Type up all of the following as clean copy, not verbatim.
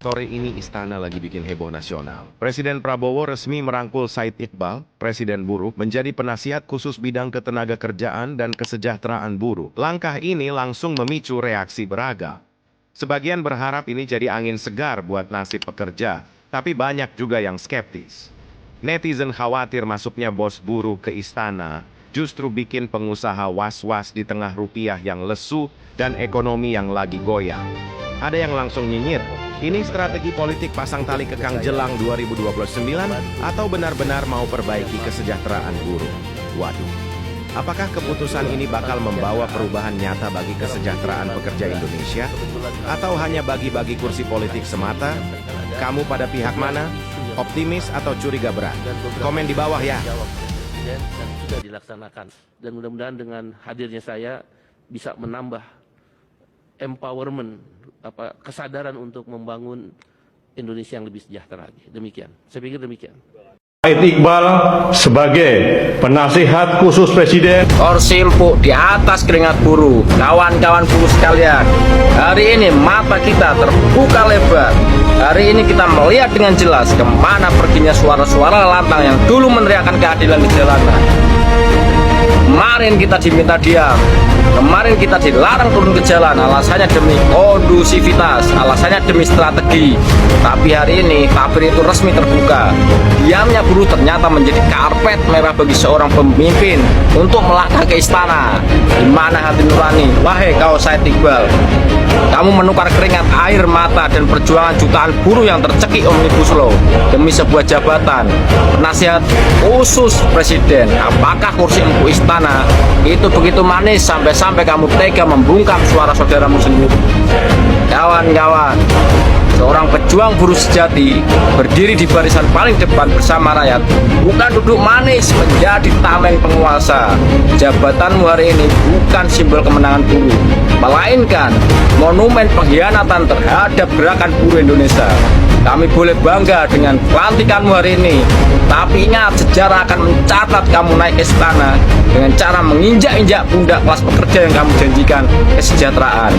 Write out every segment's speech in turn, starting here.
Sore ini istana lagi bikin heboh nasional. Presiden Prabowo resmi merangkul Said Iqbal, Presiden Buruh, menjadi penasihat khusus bidang ketenagakerjaan dan kesejahteraan buruh. Langkah ini langsung memicu reaksi beragam. Sebagian berharap ini jadi angin segar buat nasib pekerja, tapi banyak juga yang skeptis. Netizen khawatir masuknya bos buruh ke istana justru bikin pengusaha was-was di tengah rupiah yang lesu dan ekonomi yang lagi goyang. Ada yang langsung nyinyir, ini strategi politik pasang tali kekang jelang 2029 atau benar-benar mau perbaiki kesejahteraan buruh? Waduh, apakah keputusan ini bakal membawa perubahan nyata bagi kesejahteraan pekerja Indonesia? Atau hanya bagi-bagi kursi politik semata? Kamu pada pihak mana? Optimis atau curiga berat? Komen di bawah ya. Dan sudah dilaksanakan. Dan mudah-mudahan dengan hadirnya saya bisa menambah empowerment, kesadaran untuk membangun Indonesia yang lebih sejahtera. Demikian. Saya pikir demikian. Said Iqbal sebagai penasihat khusus Presiden. Kursi empuk di atas keringat buruh. Kawan-kawan buruh sekalian, hari ini mata kita terbuka lebar. Hari ini kita melihat dengan jelas kemana perginya suara-suara lantang yang dulu meneriakkan keadilan di jalanan. Kemarin kita diminta diam, kemarin kita dilarang turun ke jalan, alasannya demi kondusivitas, alasannya demi strategi. Tapi hari ini tabir itu resmi terbuka. Diamnya buruh ternyata menjadi karpet merah bagi seorang pemimpin untuk melangkah ke istana. Di mana hati nurani? Wahai kau Said Iqbal, kamu menukar keringat, air mata, dan perjuangan jutaan buruh yang tercekik Omnibus Law demi sebuah jabatan penasihat khusus Presiden. Apakah kursi empuk istana itu begitu manis sampai-sampai kamu tega membungkam suara saudaramu sendiri? Kawan-kawan, seorang pejuang buruh sejati berdiri di barisan paling depan bersama rakyat, bukan duduk manis menjadi tameng penguasa. Jabatanmu hari ini bukan simbol kemenangan buruh, melainkan monumen pengkhianatan terhadap gerakan buruh Indonesia. Kami boleh bangga dengan pelantikanmu hari ini, tapi ingat, sejarah akan mencatat kamu naik ke istana dengan cara menginjak-injak pundak kelas pekerja yang kamu janjikan kesejahteraan.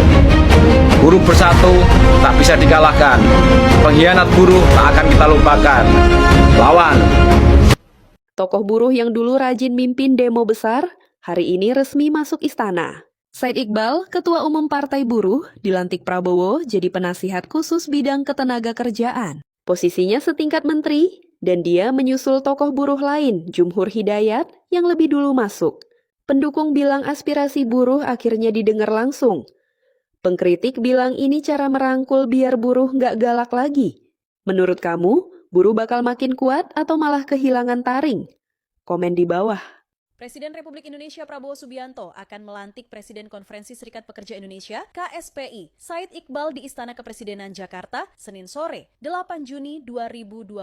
Buruh bersatu tak bisa dikalahkan. Pengkhianat buruh tak akan kita lupakan. Lawan. Tokoh buruh yang dulu rajin mimpin demo besar, hari ini resmi masuk istana. Said Iqbal, Ketua Umum Partai Buruh, dilantik Prabowo jadi penasihat khusus bidang ketenagakerjaan. Posisinya setingkat menteri, dan dia menyusul tokoh buruh lain, Jumhur Hidayat, yang lebih dulu masuk. Pendukung bilang aspirasi buruh akhirnya didengar langsung. Pengkritik bilang ini cara merangkul biar buruh nggak galak lagi. Menurut kamu, buruh bakal makin kuat atau malah kehilangan taring? Komen di bawah. Presiden Republik Indonesia Prabowo Subianto akan melantik Presiden Konferensi Serikat Pekerja Indonesia (KSPI) Said Iqbal di Istana Kepresidenan Jakarta, Senin sore, 8 Juni 2026.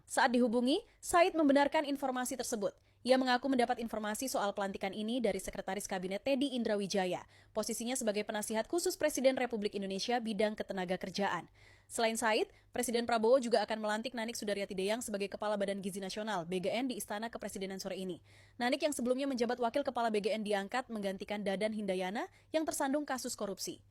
Saat dihubungi, Said membenarkan informasi tersebut. Ia mengaku mendapat informasi soal pelantikan ini dari Sekretaris Kabinet Teddy Indrawijaya, posisinya sebagai penasihat khusus Presiden Republik Indonesia bidang ketenagakerjaan. Selain Said, Presiden Prabowo juga akan melantik Nanik Sudaryati Deyang sebagai Kepala Badan Gizi Nasional (BGN) di Istana Kepresidenan sore ini. Nanik yang sebelumnya menjabat Wakil Kepala BGN diangkat menggantikan Dadan Hindayana yang tersandung kasus korupsi.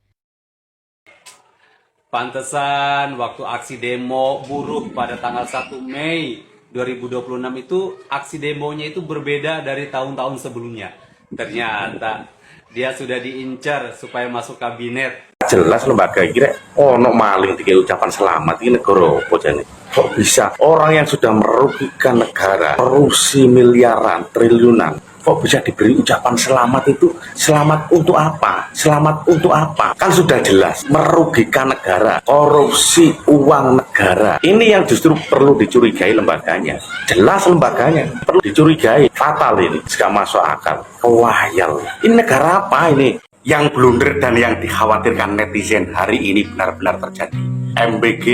Pantesan waktu aksi demo buruh pada tanggal 1 Mei 2026 itu aksi demonya itu berbeda dari tahun-tahun sebelumnya. Ternyata dia sudah diincar supaya masuk kabinet. Jelas lembaga kira ono maling dikasih ucapan selamat ini negara apa jane? Kok bisa orang yang sudah merugikan negara, korupsi miliaran, triliunan, kok bisa diberi ucapan selamat itu? Selamat untuk apa? Selamat untuk apa? Kan sudah jelas merugikan negara, korupsi uang negara. Ini yang justru perlu dicurigai lembaganya. Jelas lembaganya perlu dicurigai, fatal ini, gak masuk akal. Wayal. Ini negara apa ini? Yang blunder dan yang dikhawatirkan netizen hari ini benar-benar terjadi. MBG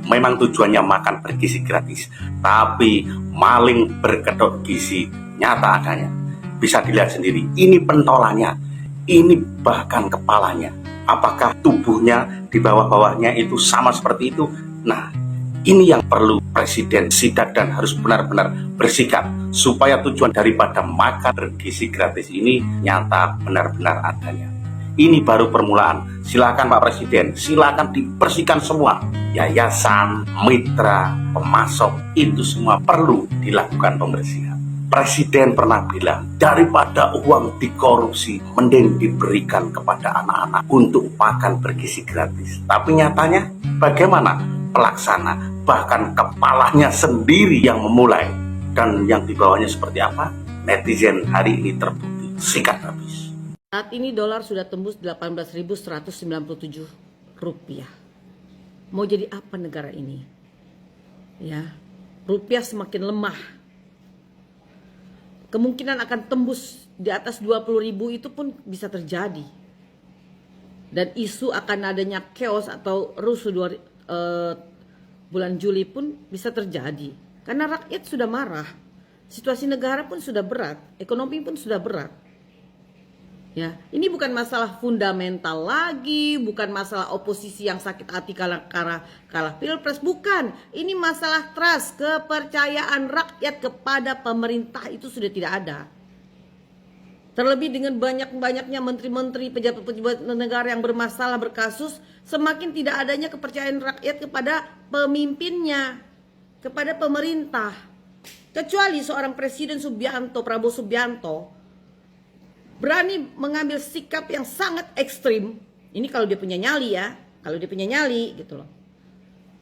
memang tujuannya makan bergizi gratis, tapi maling berkedok gizi nyata adanya. Bisa dilihat sendiri, ini pentolannya, ini bahkan kepalanya. Apakah tubuhnya di bawah-bawahnya itu sama seperti itu? Nah, ini yang perlu Presiden sidak dan harus benar-benar bersikap supaya tujuan daripada makan bergizi gratis ini nyata benar-benar adanya. Ini baru permulaan. Silakan Pak Presiden, silakan dibersihkan semua. Yayasan, mitra, pemasok, itu semua perlu dilakukan pembersihan. Presiden pernah bilang, daripada uang dikorupsi, mending diberikan kepada anak-anak untuk makan bergizi gratis. Tapi nyatanya, bagaimana pelaksana? Bahkan kepalanya sendiri yang memulai. Dan yang dibawanya seperti apa? Netizen hari ini terbukti sikat habis. Saat ini dolar sudah tembus 18.197 rupiah. Mau jadi apa negara ini? Ya, rupiah semakin lemah. Kemungkinan akan tembus di atas 20.000 itu pun bisa terjadi. Dan isu akan adanya chaos atau rusuh bulan Juli pun bisa terjadi. Karena rakyat sudah marah. Situasi negara pun sudah berat, ekonomi pun sudah berat. Ya, ini bukan masalah fundamental lagi, bukan masalah oposisi yang sakit hati kalah pilpres, bukan. Ini masalah trust, kepercayaan rakyat kepada pemerintah itu sudah tidak ada. Terlebih dengan banyak-banyaknya menteri-menteri, pejabat-pejabat negara yang bermasalah, berkasus, semakin tidak adanya kepercayaan rakyat kepada pemimpinnya, kepada pemerintah. Kecuali seorang Presiden Prabowo Subianto, berani mengambil sikap yang sangat ekstrim. Ini kalau dia punya nyali ya, kalau dia punya nyali gitu loh.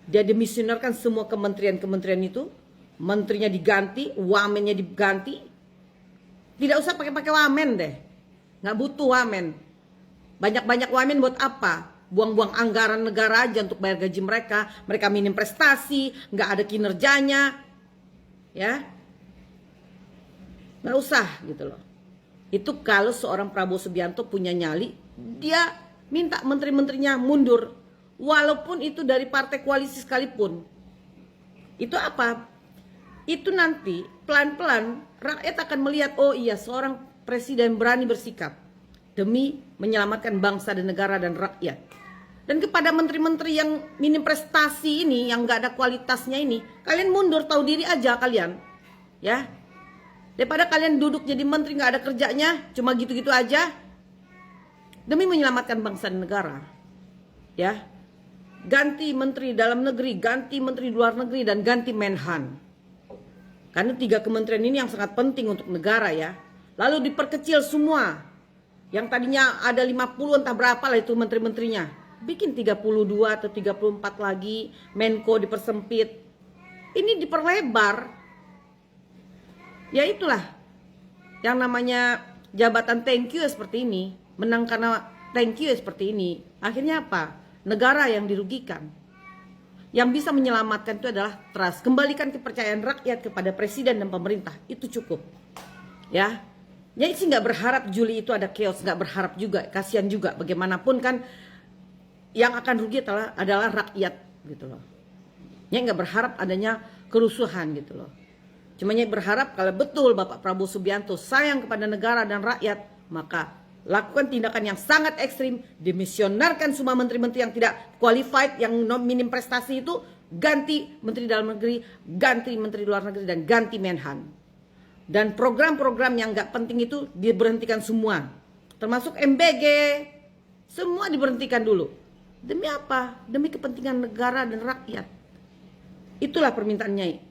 Dia demisionerkan semua kementerian-kementerian itu, menterinya diganti, wamennya diganti. Tidak usah pakai wamen deh, nggak butuh wamen. Banyak-banyak wamen buat apa? Buang-buang anggaran negara aja untuk bayar gaji mereka. Mereka minim prestasi, nggak ada kinerjanya, ya, nggak usah gitu loh. Itu kalau seorang Prabowo Subianto punya nyali, dia minta menteri-menterinya mundur. Walaupun itu dari partai koalisi sekalipun. Itu apa? Itu nanti pelan-pelan rakyat akan melihat, oh iya seorang presiden berani bersikap demi menyelamatkan bangsa dan negara dan rakyat. Dan kepada menteri-menteri yang minim prestasi ini, yang gak ada kualitasnya ini, kalian mundur, tahu diri aja kalian. Ya. Daripada kalian duduk jadi menteri gak ada kerjanya, cuma gitu-gitu aja, demi menyelamatkan bangsa dan negara. Ya, ganti menteri dalam negeri, ganti menteri luar negeri, dan ganti Menhan. Karena 3 kementerian ini yang sangat penting untuk negara ya. Lalu diperkecil semua. Yang tadinya ada 50 entah berapa lah itu menteri-menterinya. Bikin 32 atau 34 lagi, Menko dipersempit. Ini diperlebar. Ya itulah yang namanya jabatan thank you seperti ini. Menang karena thank you seperti ini. Akhirnya apa? Negara yang dirugikan. Yang bisa menyelamatkan itu adalah trust. Kembalikan kepercayaan rakyat kepada presiden dan pemerintah. Itu cukup. Ya. Jadi sih nggak berharap Juli itu ada chaos. Nggak berharap juga. Kasihan juga. Bagaimanapun kan yang akan rugi adalah rakyat gitu loh. Ya nggak berharap adanya kerusuhan gitu loh. Cuma berharap kalau betul Bapak Prabowo Subianto sayang kepada negara dan rakyat, maka lakukan tindakan yang sangat ekstrim, demisionarkan semua menteri-menteri yang tidak qualified, yang minim prestasi itu, ganti menteri dalam negeri, ganti menteri luar negeri, dan ganti Menhan. Dan program-program yang nggak penting itu diberhentikan semua, termasuk MBG, semua diberhentikan dulu. Demi apa? Demi kepentingan negara dan rakyat. Itulah permintaan Nyai.